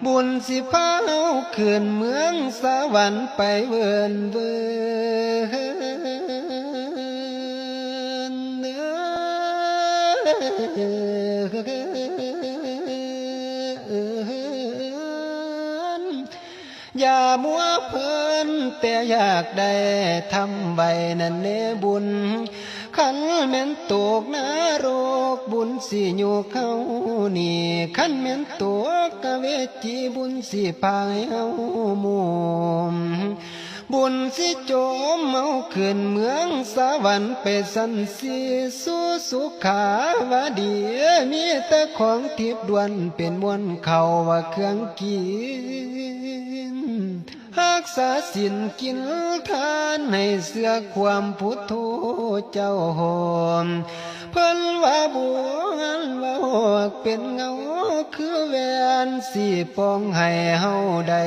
บุญสิพาเฮาขึ้นเมืองสวรรค์ไปเวินเวินอย่ามัวเพลินแต่อยากได้ทำไว้นั่นเนบุญขันแม่นตกนรกบุญสิอยู่เขานี่ขันแม่นตกกะเวจีบุญสิพายเฮามุมบุญสิโจมเมาขึ้นเมืองสวรรค์ไปสันสีสู่สุขาวดีมีแต่ของทิพย์ด่วนเป็นมวลเขาว่าเครื่องกินรักษาศีลกินทานให้เสื้อความพุทโธเจ้าหอมเพิ่นว่าบัวว่าหอกเป็นเงาคือแหวนสีปองให้เฮาได้